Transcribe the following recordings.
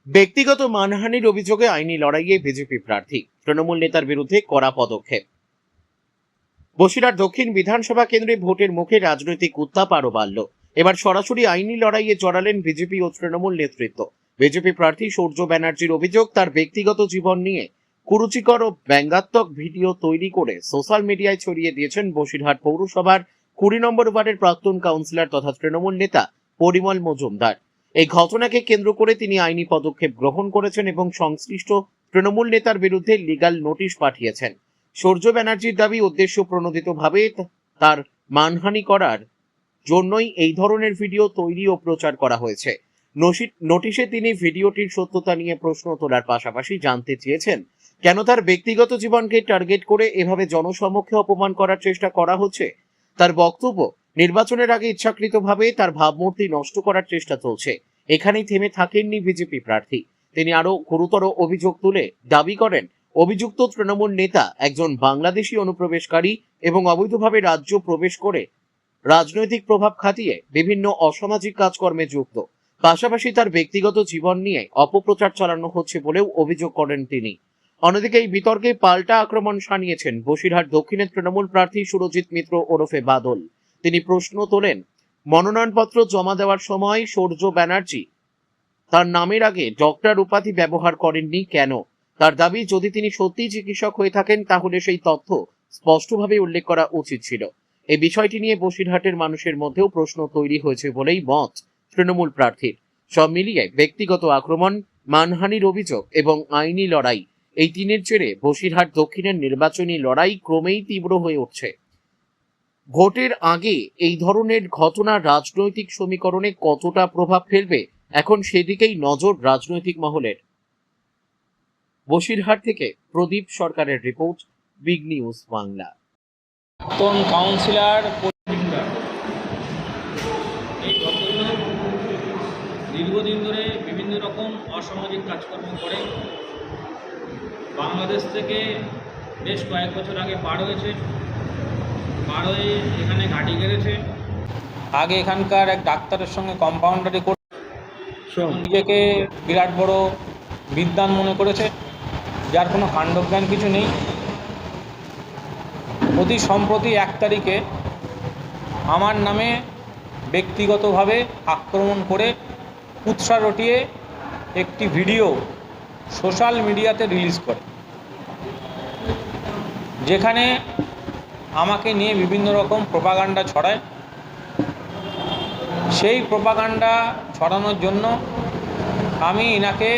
ব্যক্তিগত মানহানির অভিযোগে আইনি লড়াইয়ে বিজেপি প্রার্থী, তৃণমূল নেতার বিরুদ্ধে কড়া পদক্ষেপ। বসিরহাট দক্ষিণ বিধানসভা কেন্দ্রে ভোটের মুখে রাজনৈতিক উত্তাপ আরো বাড়ল। এবার সরাসরি আইনি লড়াইয়ে জড়ালেন বিজেপি ও তৃণমূল নেতৃত্ব। বিজেপি প্রার্থী সূর্য ব্যানার্জির অভিযোগ, তার ব্যক্তিগত জীবন নিয়ে কুরুচিকর ও ব্যঙ্গাত্মক ভিডিও তৈরি করে সোশ্যাল মিডিয়ায় ছড়িয়ে দিয়েছেন বসিরহাট পৌরসভার 20 নম্বর ওয়ার্ডের প্রাক্তন কাউন্সিলর তথা তৃণমূল নেতা পরিমল মজুমদার। এই ঘটনাকে কেন্দ্র করে তিনি আইনি পদক্ষেপ গ্রহণ করেছেন এবং সংশ্লিষ্ট তৃণমূল নেতার বিরুদ্ধে লিগ্যাল নোটিশ পাঠিয়েছেন। সূর্য ব্যানার্জির দাবি, উদ্দেশ্য প্রণোদিতভাবে তার মানহানি করার জন্যই এই ধরনের ভিডিও তৈরি ও প্রচার করা হয়েছে। নোটিশে তিনি ভিডিওটির সত্যতা নিয়ে প্রশ্ন তোলার পাশাপাশি জানতে চেয়েছেন কেন তার ব্যক্তিগত জীবনকে টার্গেট করে এভাবে জনসমক্ষে অপমান করার চেষ্টা করা হচ্ছে। তার বক্তব্য, নির্বাচনের আগে ইচ্ছাকৃতভাবে তার ভাবমূর্তি নষ্ট করার চেষ্টা চলছে। এখানেই থেমে থাকেননি বিজেপি প্রার্থী। তিনি আরো গুরুতর অভিযোগ তুলে দাবি করেন, অভিযুক্ত তৃণমূল নেতা একজন বাংলাদেশি অনুপ্রবেশকারী এবং অবৈধভাবে রাজ্য প্রবেশ করে রাজনৈতিক প্রভাব খাটিয়ে বিভিন্ন অসামাজিক কাজকর্মে যুক্ত। পাশাপাশি তার ব্যক্তিগত জীবন নিয়ে অপপ্রচার চালানো হচ্ছে বলেও অভিযোগ করেন তিনি। অন্যদিকে এই বিতর্কে পাল্টা আক্রমণ শানিয়েছেন বসিরহাট দক্ষিণের তৃণমূল প্রার্থী সুরজিৎ মিত্র ওরফে বাদল। তিনি প্রশ্ন তোলেন, মনোনয়নপত্র জমা দেওয়ার সময় সূর্য ব্যানার্জি তার নামের আগে ডক্টর উপাধি ব্যবহার করেননি কেন? তার দাবি, যদি তিনি সত্যিই চিকিৎসক হয়ে থাকেন তাহলে সেই তথ্য স্পষ্টভাবে উল্লেখ করা উচিত ছিল। এই বিষয়টি নিয়ে বসিরহাটের মানুষের মধ্যেও প্রশ্ন তৈরি হয়েছে বলেই মত তৃণমূল প্রার্থীর। সব মিলিয়ে ব্যক্তিগত আক্রমণ, মানহানির অভিযোগ এবং আইনি লড়াই, এই তিনের জেরে বসিরহাট দক্ষিণের নির্বাচনী লড়াই ক্রমেই তীব্র হয়ে উঠছে। ভোটের আগে এই ধরনের ঘটনা রাজনৈতিক সমীকরণে কতটা প্রভাব ফেলবে, এখন সেদিকেই নজর রাজনৈতিক মহলের। বসিরহাট থেকে প্রদীপ সরকারের রিপোর্ট, বিগ নিউজ বাংলা। প্রাক্তন কাউন্সিলর এই ভদ্রলোক দীর্ঘদিন ধরে বিভিন্ন রকম অসামাজিক কাজকর্ম করে বাংলাদেশ থেকে বেশ কয়েক বছর আগে পার হয়ে এখানে ঘাঁটি গেড়েছে। আগে এখানকার এক ডাক্তারের সঙ্গে কম্পাউন্ডারি করে নিজেকে বিরাট বড় বিদ্বান মনে করেছে, যার কোনো কাণ্ডজ্ঞান কিছু নেই। অতি সম্প্রতি 1 তারিখে আমার নামে ব্যক্তিগতভাবে আক্রমণ করে কুৎসা রটিয়ে একটি ভিডিও সোশ্যাল মিডিয়াতে রিলিজ করে, যেখানে আমাকে নিয়ে বিভিন্ন রকম প্রোপাগান্ডা ছড়ায়। সেই প্রোপাগান্ডা ছড়ানোর জন্য আমি এনাকে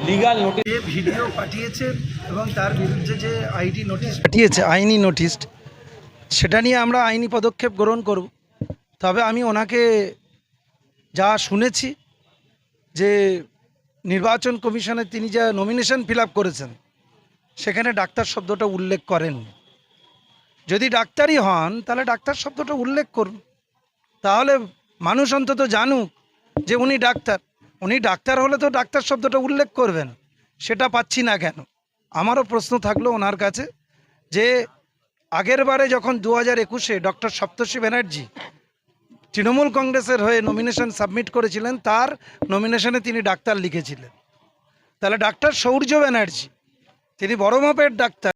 লিগ্যাল নোটিশ ভিডিও পাঠিয়েছে এবং তার বিরুদ্ধে যে আইডি নোটিশ পাঠিয়েছে, আইনি নোটিশ, সেটা নিয়ে আমরা আইনি পদক্ষেপ গ্রহণ করব। তবে আমি ওনাকে যা শুনেছি যে নির্বাচন কমিশনে তিনি যা নমিনেশন ফিল আপ করেছেন সেখানে ডাক্তার শব্দটা উল্লেখ করেন। যদি ডাক্তারই হন তাহলে ডাক্তার শব্দটা উল্লেখ করুন, তাহলে মানুষ অন্তত জানুক যে উনি ডাক্তার। উনি ডাক্তার হলে তো ডাক্তার শব্দটা উল্লেখ করবেন, সেটা পাচ্ছি না কেন? আমারও প্রশ্ন থাকলো ওনার কাছে যে আগের বারে যখন 2021-এ ডক্টর সপ্তর্ষি ব্যানার্জি তৃণমূল কংগ্রেসের হয়ে নমিনেশন সাবমিট করেছিলেন, তার নমিনেশনে তিনি ডাক্তার লিখেছিলেন। তাহলে ডাক্তার সূর্য ব্যানার্জি তিনি বড় মাপের ডাক্তার।